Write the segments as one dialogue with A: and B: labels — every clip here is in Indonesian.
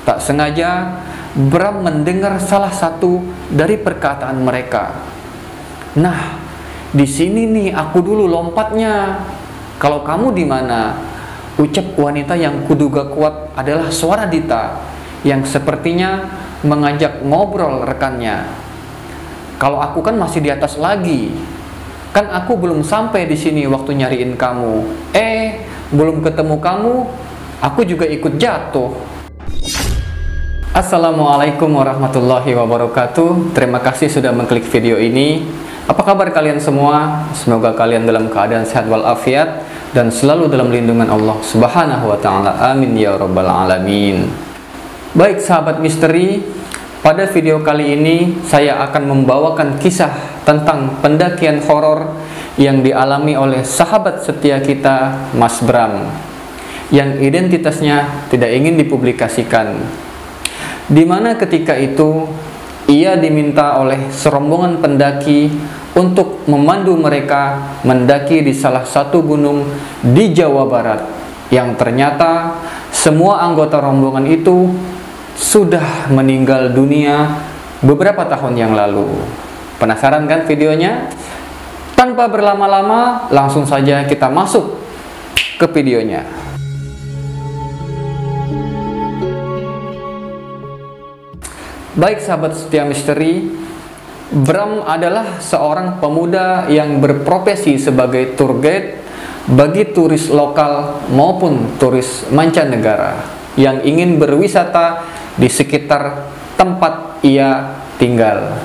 A: Tak sengaja Bram mendengar salah satu dari perkataan mereka. "Nah, di sini nih aku dulu lompatnya. Kalau kamu di mana?" Ucap wanita yang kuduga kuat adalah suara Dita yang sepertinya mengajak ngobrol rekannya. "Kalau aku kan masih di atas lagi. Kan aku belum sampai di sini waktu nyariin kamu. Belum ketemu kamu, aku juga ikut jatuh." Assalamualaikum warahmatullahi wabarakatuh. Terima kasih sudah mengklik video ini. Apa kabar kalian semua? Semoga kalian dalam keadaan sehat walafiat dan selalu dalam lindungan Allah Subhanahu wa ta'ala. Amin ya rabbal alamin. Baik sahabat misteri, pada video kali ini saya akan membawakan kisah tentang pendakian horor yang dialami oleh sahabat setia kita, Mas Bram, yang identitasnya tidak ingin dipublikasikan. Di mana ketika itu ia diminta oleh serombongan pendaki untuk memandu mereka mendaki di salah satu gunung di Jawa Barat, yang ternyata semua anggota rombongan itu sudah meninggal dunia beberapa tahun yang lalu. Penasaran kan videonya? Tanpa berlama-lama, langsung saja kita masuk ke videonya. Baik sahabat setia misteri, Bram adalah seorang pemuda yang berprofesi sebagai tour guide bagi turis lokal maupun turis mancanegara yang ingin berwisata di sekitar tempat ia tinggal.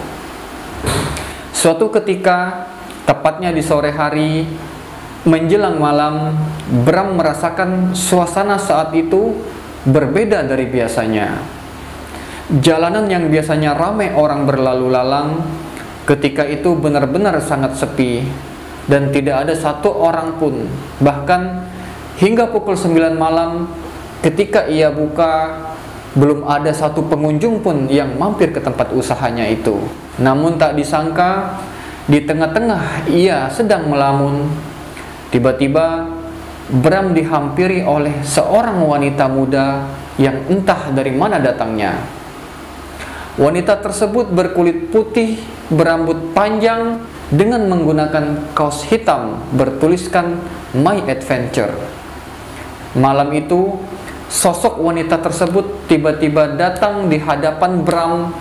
A: Suatu ketika, tepatnya di sore hari menjelang malam, Bram merasakan suasana saat itu berbeda dari biasanya. Jalanan yang biasanya ramai orang berlalu lalang, ketika itu benar-benar sangat sepi dan tidak ada satu orang pun. Bahkan hingga pukul 9 malam ketika ia buka, belum ada satu pengunjung pun yang mampir ke tempat usahanya itu. Namun tak disangka, di tengah-tengah ia sedang melamun, tiba-tiba Bram dihampiri oleh seorang wanita muda yang entah dari mana datangnya. Wanita tersebut berkulit putih, berambut panjang, dengan menggunakan kaos hitam bertuliskan My Adventure. Malam itu, sosok wanita tersebut tiba-tiba datang di hadapan Bram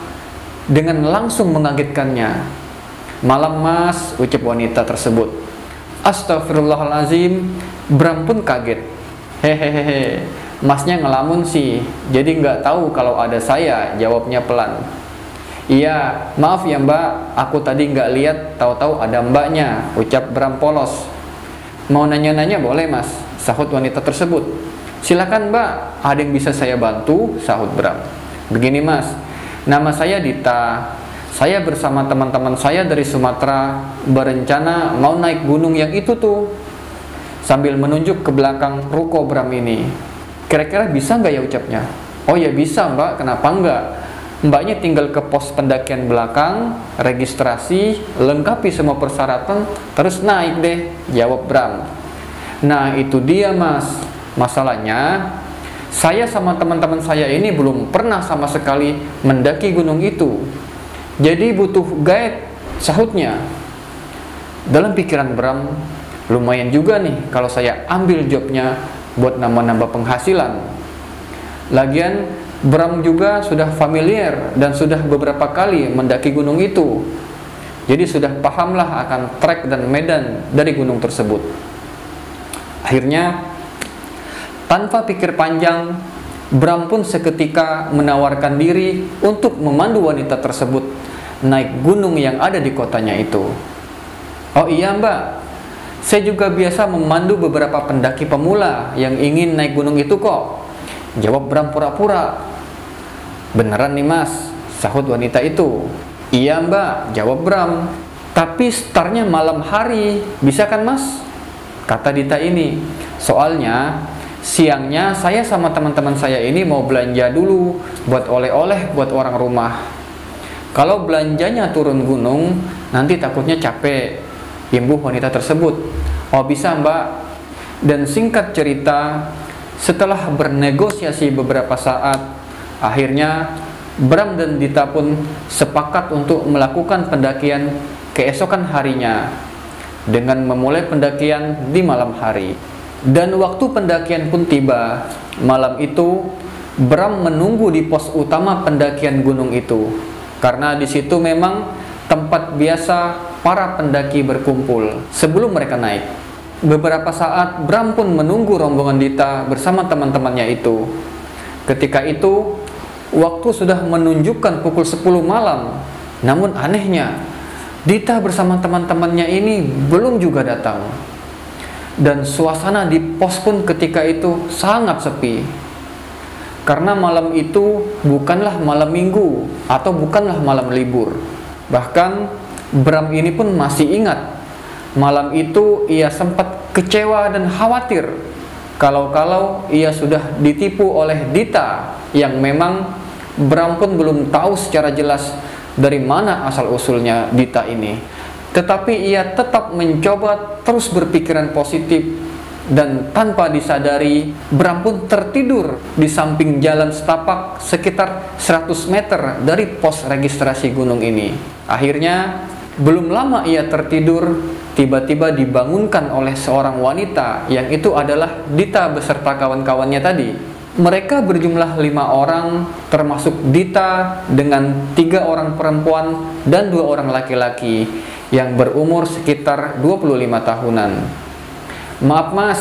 A: dengan langsung mengagetkannya. "Malam mas," ucap wanita tersebut. Astagfirullahalazim, Bram pun kaget. "Hehehe, masnya ngelamun sih, jadi nggak tahu kalau ada saya," jawabnya pelan. "Iya, maaf ya mbak, aku tadi nggak lihat, tahu-tahu ada mbaknya," ucap Bram polos. "Mau nanya-nanya boleh mas," sahut wanita tersebut. "Silakan mbak, ada yang bisa saya bantu?" sahut Bram. "Begini mas, nama saya Dita. Saya bersama teman-teman saya dari Sumatera berencana mau naik gunung yang itu tuh," sambil menunjuk ke belakang ruko Bram ini. "Kira-kira bisa nggak ya?" ucapnya. "Oh ya bisa mbak, kenapa enggak? Mbaknya tinggal ke pos pendakian belakang, registrasi, lengkapi semua persyaratan, terus naik deh," jawab Bram. "Nah itu dia mas, masalahnya saya sama teman-teman saya ini belum pernah sama sekali mendaki gunung itu, jadi butuh guide," sahutnya. Dalam pikiran Bram, lumayan juga nih kalau saya ambil jobnya buat nambah-nambah penghasilan. Lagian Bram juga sudah familiar dan sudah beberapa kali mendaki gunung itu, jadi sudah pahamlah akan trek dan medan dari gunung tersebut. Akhirnya, tanpa pikir panjang, Bram pun seketika menawarkan diri untuk memandu wanita tersebut naik gunung yang ada di kotanya itu. "Oh iya mbak, saya juga biasa memandu beberapa pendaki pemula yang ingin naik gunung itu kok," jawab Bram pura-pura. "Beneran nih mas," sahut wanita itu. "Iya mbak," jawab Bram. "Tapi startnya malam hari, bisa kan mas?" kata Dita ini. "Soalnya siangnya saya sama teman-teman saya ini mau belanja dulu buat oleh-oleh buat orang rumah. Kalau belanjanya turun gunung, nanti takutnya capek," imbuh wanita tersebut. "Oh bisa mbak." Dan singkat cerita, setelah bernegosiasi beberapa saat, Akhirnya Bram dan Dita pun sepakat untuk melakukan pendakian keesokan harinya dengan memulai pendakian di malam hari. Dan waktu pendakian pun tiba. Malam itu Bram menunggu di pos utama pendakian gunung itu, karena di situ memang tempat biasa para pendaki berkumpul sebelum mereka naik. Beberapa saat Bram pun menunggu rombongan Dita bersama teman-temannya itu. Ketika itu waktu sudah menunjukkan pukul 10 malam. Namun anehnya Dita bersama teman-temannya ini belum juga datang. Dan suasana di pos pun ketika itu sangat sepi, karena malam itu bukanlah malam minggu atau bukanlah malam libur. Bahkan Bram ini pun masih ingat, malam itu ia sempat kecewa dan khawatir kalau ia sudah ditipu oleh Dita, yang memang Bram pun belum tahu secara jelas dari mana asal-usulnya Dita ini. Tetapi ia tetap mencoba terus berpikiran positif. Dan tanpa disadari, Bram pun tertidur di samping jalan setapak sekitar 100 meter dari pos registrasi gunung ini. Akhirnya, belum lama ia tertidur, tiba-tiba dibangunkan oleh seorang wanita, yang itu adalah Dita beserta kawan-kawannya tadi. Mereka berjumlah 5 orang, termasuk Dita dengan 3 orang perempuan dan 2 orang laki-laki yang berumur sekitar 25 tahunan. "Maaf mas,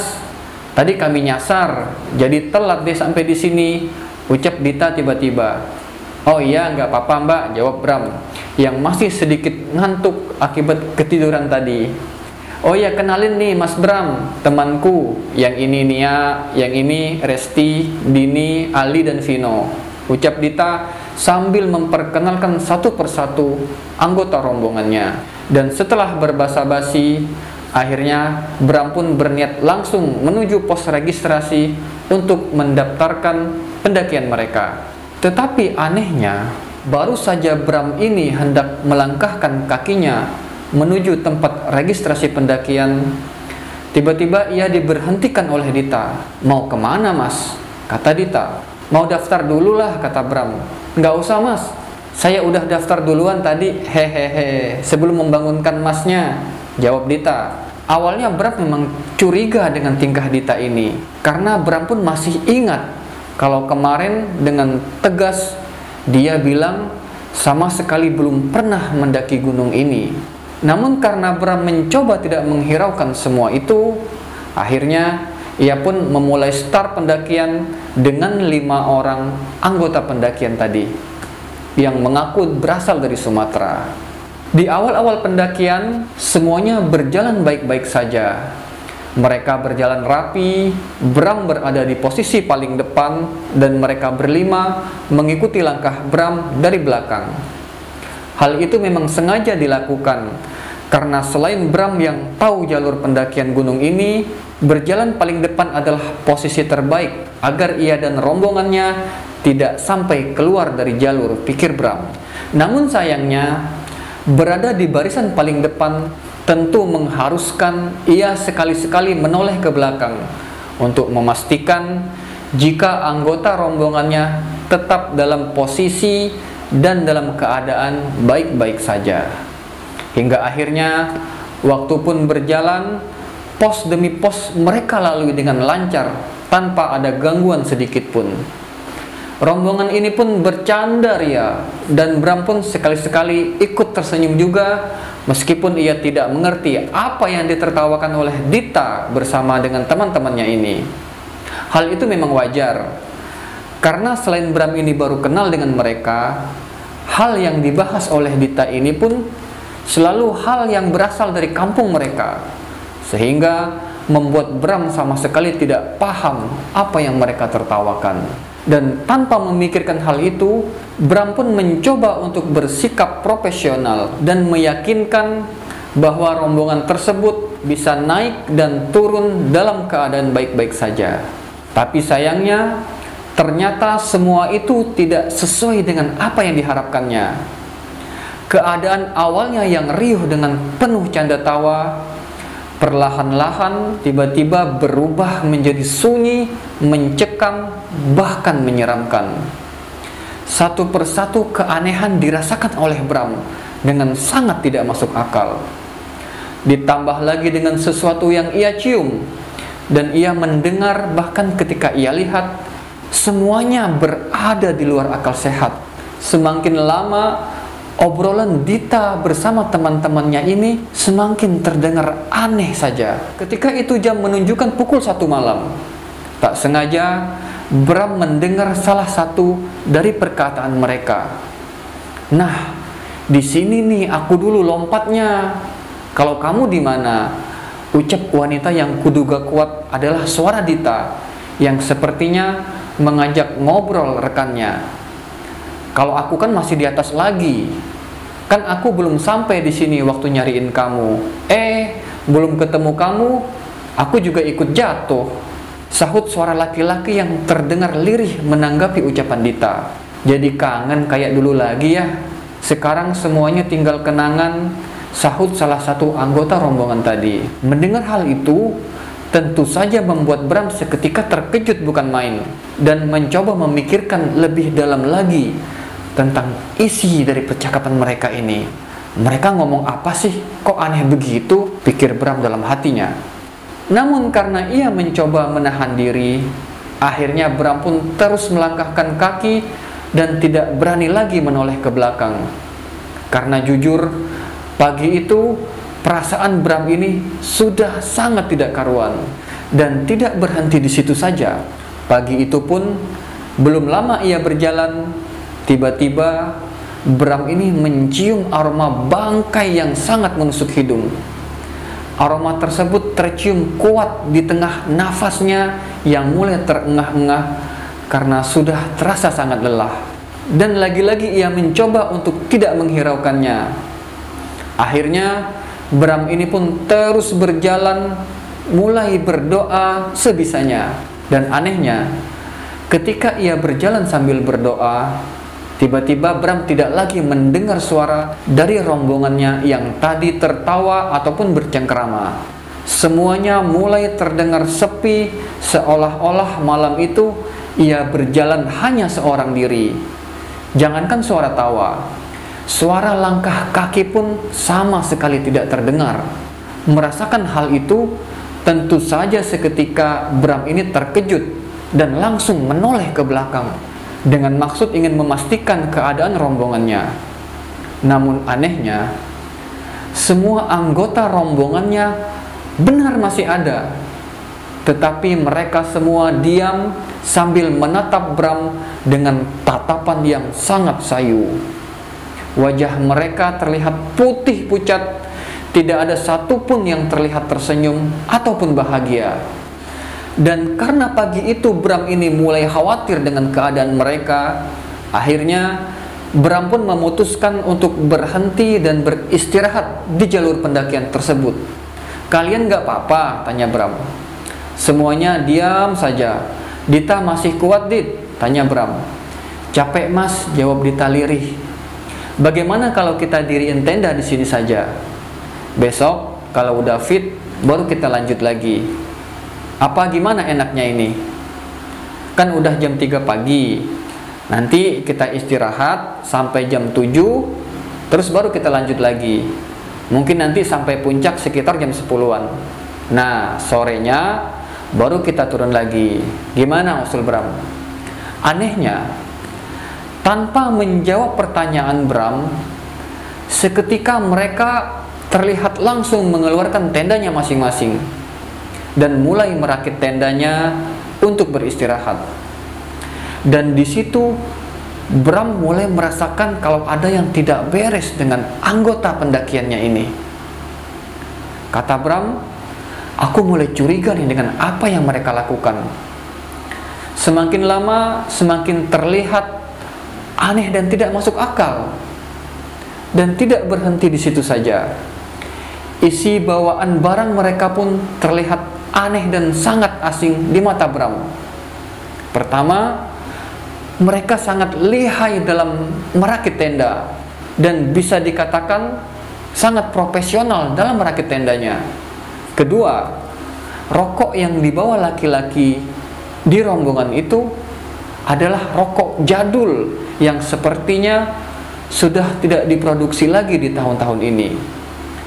A: tadi kami nyasar, jadi telat deh sampai di sini," ucap Dita tiba-tiba. "Oh iya, nggak apa-apa mbak," jawab Bram, yang masih sedikit ngantuk akibat ketiduran tadi. "Oh ya, kenalin nih mas Bram, temanku, yang ini Nia, yang ini Resti, Dini, Ali, dan Vino," ucap Dita sambil memperkenalkan satu persatu anggota rombongannya. Dan setelah berbasa-basi, akhirnya Bram pun berniat langsung menuju pos registrasi untuk mendaftarkan pendakian mereka. Tetapi anehnya, baru saja Bram ini hendak melangkahkan kakinya menuju tempat registrasi pendakian, tiba-tiba ia diberhentikan oleh Dita. "Mau kemana mas?" kata Dita. "Mau daftar dulu lah," kata Bram. "Nggak usah mas, saya udah daftar duluan tadi, hehehe, sebelum membangunkan masnya," jawab Dita. Awalnya Bram memang curiga dengan tingkah Dita ini, karena Bram pun masih ingat kalau kemarin dengan tegas dia bilang sama sekali belum pernah mendaki gunung ini. Namun karena Bram mencoba tidak menghiraukan semua itu, akhirnya ia pun memulai start pendakian dengan 5 orang anggota pendakian tadi yang mengaku berasal dari Sumatera. Di awal-awal pendakian, semuanya berjalan baik-baik saja. Mereka berjalan rapi, Bram berada di posisi paling depan, dan mereka berlima mengikuti langkah Bram dari belakang. Hal itu memang sengaja dilakukan, karena selain Bram yang tahu jalur pendakian gunung ini, berjalan paling depan adalah posisi terbaik, agar ia dan rombongannya tidak sampai keluar dari jalur, pikir Bram. Namun sayangnya, berada di barisan paling depan tentu mengharuskan ia sekali-sekali menoleh ke belakang untuk memastikan jika anggota rombongannya tetap dalam posisi dan dalam keadaan baik-baik saja. Hingga akhirnya waktu pun berjalan, pos demi pos mereka lalui dengan lancar tanpa ada gangguan sedikit pun. Rombongan ini pun bercanda ria, dan Bram pun sekali-sekali ikut tersenyum juga, meskipun ia tidak mengerti apa yang ditertawakan oleh Dita bersama dengan teman-temannya ini. Hal itu memang wajar, karena selain Bram ini baru kenal dengan mereka, hal yang dibahas oleh Dita ini pun selalu hal yang berasal dari kampung mereka, sehingga membuat Bram sama sekali tidak paham apa yang mereka tertawakan. Dan tanpa memikirkan hal itu, Bram pun mencoba untuk bersikap profesional dan meyakinkan bahwa rombongan tersebut bisa naik dan turun dalam keadaan baik-baik saja. Tapi sayangnya, ternyata semua itu tidak sesuai dengan apa yang diharapkannya. Keadaan awalnya yang riuh dengan penuh canda tawa, perlahan-lahan tiba-tiba berubah menjadi sunyi, mencekam, bahkan menyeramkan. Satu persatu keanehan dirasakan oleh Bram dengan sangat tidak masuk akal. Ditambah lagi dengan sesuatu yang ia cium dan ia mendengar, bahkan ketika ia lihat, semuanya berada di luar akal sehat. Semakin lama obrolan Dita bersama teman-temannya ini semakin terdengar aneh saja. Ketika itu jam menunjukkan pukul 1 malam. Tak sengaja Bram mendengar salah satu dari perkataan mereka. "Nah, di sini nih aku dulu lompatnya. Kalau kamu di mana?" Ucap wanita yang kuduga kuat adalah suara Dita yang sepertinya mengajak ngobrol rekannya. "Kalau aku kan masih di atas lagi. Kan aku belum sampai di sini waktu nyariin kamu. Belum ketemu kamu, aku juga ikut jatuh," sahut suara laki-laki yang terdengar lirih menanggapi ucapan Dita. "Jadi kangen kayak dulu lagi ya? Sekarang semuanya tinggal kenangan," sahut salah satu anggota rombongan tadi. Mendengar hal itu tentu saja membuat Bram seketika terkejut bukan main dan mencoba memikirkan lebih dalam lagi tentang isi dari percakapan mereka ini. Mereka ngomong apa sih? Kok aneh begitu? Pikir Bram dalam hatinya. Namun karena ia mencoba menahan diri, akhirnya Bram pun terus melangkahkan kaki dan tidak berani lagi menoleh ke belakang. Karena jujur, pagi itu perasaan Bram ini sudah sangat tidak karuan dan tidak berhenti di situ saja. Pagi itu pun belum lama ia berjalan, tiba-tiba Bram ini mencium aroma bangkai yang sangat menusuk hidung. Aroma tersebut tercium kuat di tengah nafasnya yang mulai terengah-engah karena sudah terasa sangat lelah. Dan lagi-lagi ia mencoba untuk tidak menghiraukannya. Akhirnya Bram ini pun terus berjalan, mulai berdoa sebisanya. Dan anehnya, ketika ia berjalan sambil berdoa, tiba-tiba Bram tidak lagi mendengar suara dari rombongannya yang tadi tertawa ataupun bercengkerama. Semuanya mulai terdengar sepi, seolah-olah malam itu ia berjalan hanya seorang diri. Jangankan suara tawa, suara langkah kaki pun sama sekali tidak terdengar. Merasakan hal itu, tentu saja seketika Bram ini terkejut dan langsung menoleh ke belakang dengan maksud ingin memastikan keadaan rombongannya. Namun anehnya, semua anggota rombongannya benar masih ada, tetapi mereka semua diam sambil menatap Bram dengan tatapan yang sangat sayu. Wajah mereka terlihat putih pucat, tidak ada satupun yang terlihat tersenyum ataupun bahagia. Dan karena pagi itu Bram ini mulai khawatir dengan keadaan mereka, akhirnya Bram pun memutuskan untuk berhenti dan beristirahat di jalur pendakian tersebut. "Kalian gak apa-apa?" tanya Bram. Semuanya diam saja. "Dita masih kuat, Dit?" tanya Bram. "Capek Mas," jawab Dita lirih. "Bagaimana kalau kita diriin tenda di sini saja? Besok kalau udah fit baru kita lanjut lagi. Apa gimana enaknya ini? Kan udah jam 3 pagi. Nanti kita istirahat sampai jam 7, terus baru kita lanjut lagi. Mungkin nanti sampai puncak sekitar jam 10-an. Nah, sorenya baru kita turun lagi. Gimana?" usul Bram. Anehnya, tanpa menjawab pertanyaan Bram, seketika mereka terlihat langsung mengeluarkan tendanya masing-masing dan mulai merakit tendanya untuk beristirahat. Dan di situ Bram mulai merasakan kalau ada yang tidak beres dengan anggota pendakiannya ini. Kata Bram, "Aku mulai curiga nih dengan apa yang mereka lakukan." Semakin lama semakin terlihat aneh dan tidak masuk akal. Dan tidak berhenti di situ saja. Isi bawaan barang mereka pun terlihat aneh dan sangat asing di mata Bram. Pertama, mereka sangat lihai dalam merakit tenda dan bisa dikatakan sangat profesional dalam merakit tendanya. Kedua, rokok yang dibawa laki-laki di rombongan itu adalah rokok jadul yang sepertinya sudah tidak diproduksi lagi di tahun-tahun ini.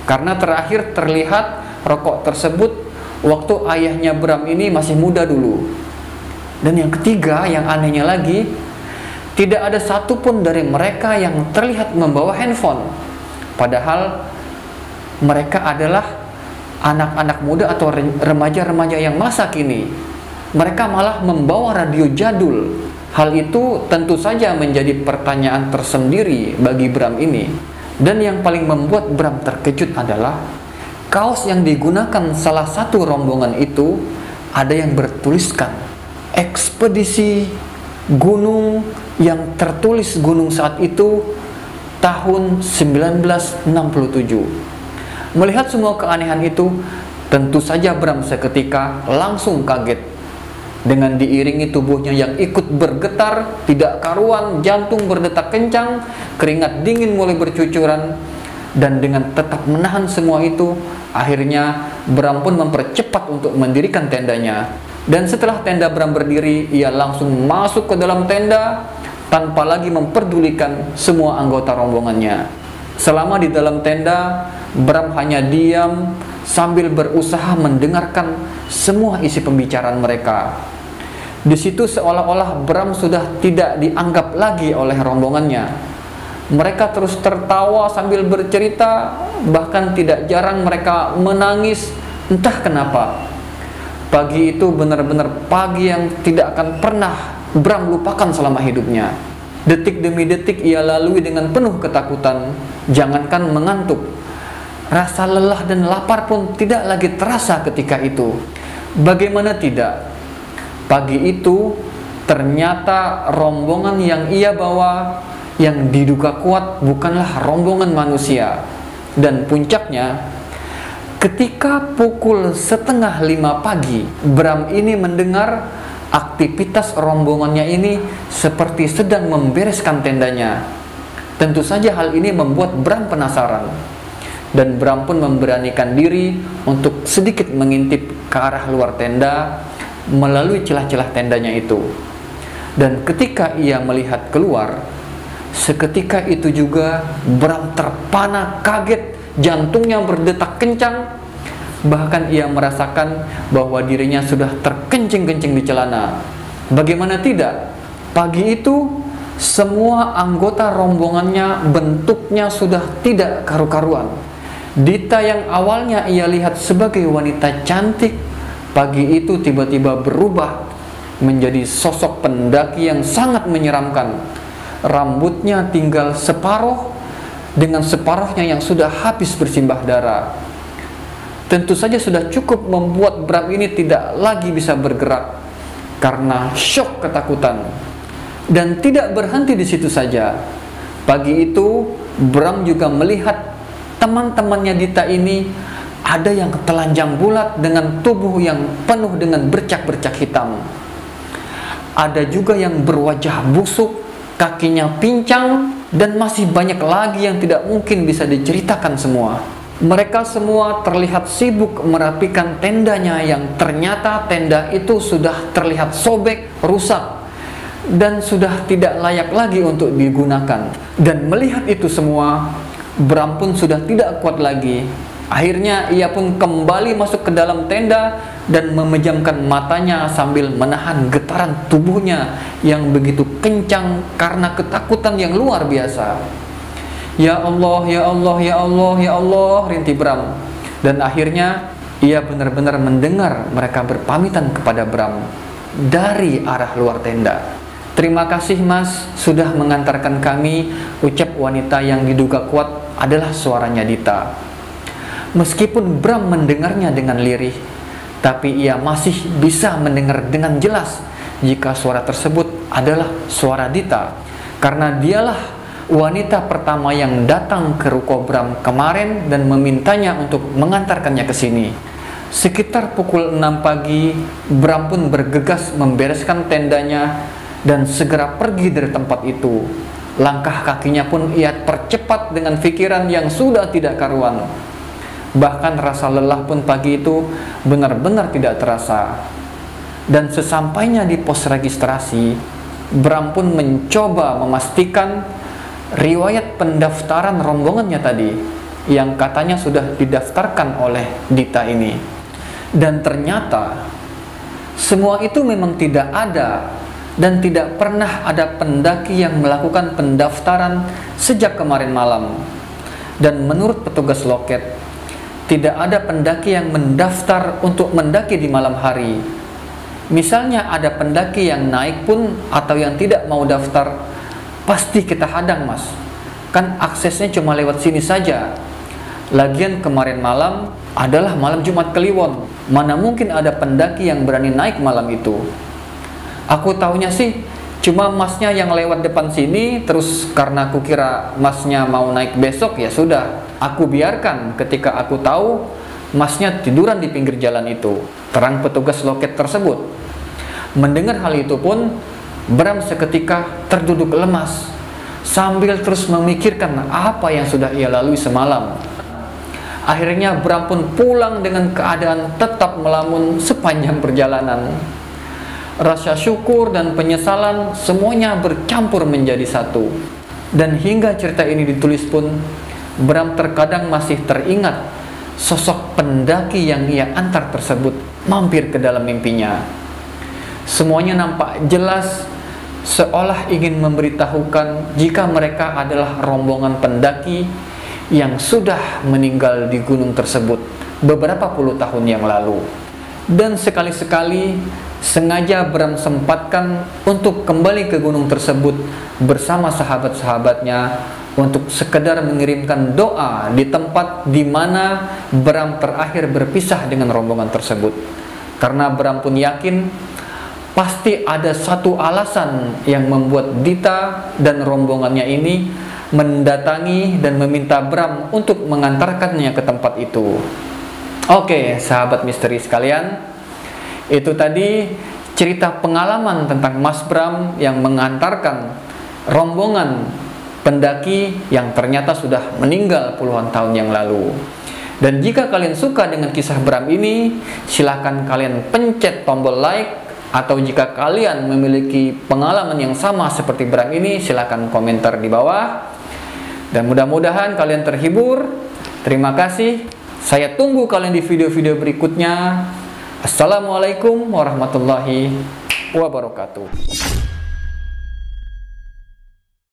A: Karena terakhir terlihat rokok tersebut waktu ayahnya Bram ini masih muda dulu. Dan yang ketiga, yang anehnya lagi, tidak ada satupun dari mereka yang terlihat membawa handphone. Padahal mereka adalah anak-anak muda atau remaja-remaja yang masa kini. Mereka malah membawa radio jadul. Hal itu tentu saja menjadi pertanyaan tersendiri bagi Bram ini. Dan yang paling membuat Bram terkejut adalah kaos yang digunakan salah satu rombongan itu ada yang bertuliskan ekspedisi gunung, yang tertulis gunung saat itu tahun 1967. Melihat semua keanehan itu, tentu saja Bram seketika langsung kaget. Dengan diiringi tubuhnya yang ikut bergetar, tidak karuan, jantung berdetak kencang, keringat dingin mulai bercucuran, dan dengan tetap menahan semua itu, akhirnya Bram pun mempercepat untuk mendirikan tendanya. Dan setelah tenda Bram berdiri, ia langsung masuk ke dalam tenda tanpa lagi memperdulikan semua anggota rombongannya. Selama di dalam tenda, Bram hanya diam sambil berusaha mendengarkan semua isi pembicaraan mereka. Di situ seolah-olah Bram sudah tidak dianggap lagi oleh rombongannya. Mereka terus tertawa sambil bercerita, bahkan tidak jarang mereka menangis, entah kenapa. Pagi itu benar-benar pagi yang tidak akan pernah Bram lupakan selama hidupnya. Detik demi detik ia lalui dengan penuh ketakutan, jangankan mengantuk. Rasa lelah dan lapar pun tidak lagi terasa ketika itu. Bagaimana tidak? Pagi itu ternyata rombongan yang ia bawa yang diduga kuat bukanlah rombongan manusia. Dan puncaknya, ketika pukul 4:30 pagi, Bram ini mendengar aktivitas rombongannya ini seperti sedang membereskan tendanya. Tentu saja hal ini membuat Bram penasaran. Dan Bram pun memberanikan diri untuk sedikit mengintip ke arah luar tenda melalui celah-celah tendanya itu. Dan ketika ia melihat keluar, seketika itu juga Bram terpana kaget, jantungnya berdetak kencang. Bahkan ia merasakan bahwa dirinya sudah terkencing-kencing di celana. Bagaimana tidak? Pagi itu semua anggota rombongannya bentuknya sudah tidak karu-karuan. Dita yang awalnya ia lihat sebagai wanita cantik, pagi itu tiba-tiba berubah menjadi sosok pendaki yang sangat menyeramkan. Rambutnya tinggal separuh, dengan separuhnya yang sudah habis bersimbah darah. Tentu saja sudah cukup membuat Bram ini tidak lagi bisa bergerak karena syok ketakutan. Dan tidak berhenti di situ saja. Pagi itu Bram juga melihat teman-temannya Dita ini ada yang telanjang bulat dengan tubuh yang penuh dengan bercak-bercak hitam. Ada juga yang berwajah busuk, kakinya pincang, dan masih banyak lagi yang tidak mungkin bisa diceritakan semua. Mereka semua terlihat sibuk merapikan tendanya yang ternyata tenda itu sudah terlihat sobek, rusak, dan sudah tidak layak lagi untuk digunakan. Dan melihat itu semua, Bram pun sudah tidak kuat lagi. Akhirnya ia pun kembali masuk ke dalam tenda dan memejamkan matanya sambil menahan getaran tubuhnya yang begitu kencang karena ketakutan yang luar biasa. Ya Allah, ya Allah, ya Allah, ya Allah, rintih Bram. Dan akhirnya ia benar-benar mendengar mereka berpamitan kepada Bram dari arah luar tenda. Terima kasih Mas sudah mengantarkan kami, ucap wanita yang diduga kuat adalah suaranya Dita. Meskipun Bram mendengarnya dengan lirih, tapi ia masih bisa mendengar dengan jelas jika suara tersebut adalah suara Dita, karena dialah wanita pertama yang datang ke ruko Bram kemarin dan memintanya untuk mengantarkannya ke sini. Sekitar pukul 6 pagi, Bram pun bergegas membereskan tendanya dan segera pergi dari tempat itu. Langkah kakinya pun ia percepat dengan pikiran yang sudah tidak karuan. Bahkan rasa lelah pun pagi itu benar-benar tidak terasa. Dan sesampainya di pos registrasi, Bram pun mencoba memastikan riwayat pendaftaran rombongannya tadi yang katanya sudah didaftarkan oleh Dita ini. Dan ternyata semua itu memang tidak ada, dan tidak pernah ada pendaki yang melakukan pendaftaran sejak kemarin malam. Dan menurut petugas loket, tidak ada pendaki yang mendaftar untuk mendaki di malam hari. Misalnya ada pendaki yang naik pun atau yang tidak mau daftar, pasti kita hadang, Mas. Kan aksesnya cuma lewat sini saja. Lagian kemarin malam adalah malam Jumat Kliwon. Mana mungkin ada pendaki yang berani naik malam itu. Aku taunya sih cuma masnya yang lewat depan sini, terus karena aku kira masnya mau naik besok, ya sudah, aku biarkan. Ketika aku tahu masnya tiduran di pinggir jalan itu, terang petugas loket tersebut. Mendengar hal itu pun, Bram seketika terduduk lemas sambil terus memikirkan apa yang sudah ia lalui semalam. Akhirnya Bram pun pulang dengan keadaan tetap melamun sepanjang perjalanan. Rasa syukur dan penyesalan semuanya bercampur menjadi satu. Dan hingga cerita ini ditulis pun, Bram terkadang masih teringat sosok pendaki yang ia antar tersebut mampir ke dalam mimpinya. Semuanya nampak jelas, seolah ingin memberitahukan jika mereka adalah rombongan pendaki yang sudah meninggal di gunung tersebut beberapa puluh tahun yang lalu. Dan sekali-sekali sengaja Bram sempatkan untuk kembali ke gunung tersebut bersama sahabat-sahabatnya untuk sekedar mengirimkan doa di tempat di mana Bram terakhir berpisah dengan rombongan tersebut. Karena Bram pun yakin pasti ada satu alasan yang membuat Dita dan rombongannya ini mendatangi dan meminta Bram untuk mengantarkannya ke tempat itu. Oke, sahabat misteri sekalian, itu tadi cerita pengalaman tentang Mas Bram yang mengantarkan rombongan pendaki yang ternyata sudah meninggal puluhan tahun yang lalu. Dan jika kalian suka dengan kisah Bram ini, silahkan kalian pencet tombol like. Atau jika kalian memiliki pengalaman yang sama seperti Bram ini, silahkan komentar di bawah. Dan mudah-mudahan kalian terhibur. Terima kasih. Saya tunggu kalian di video-video berikutnya. Assalamualaikum warahmatullahi wabarakatuh.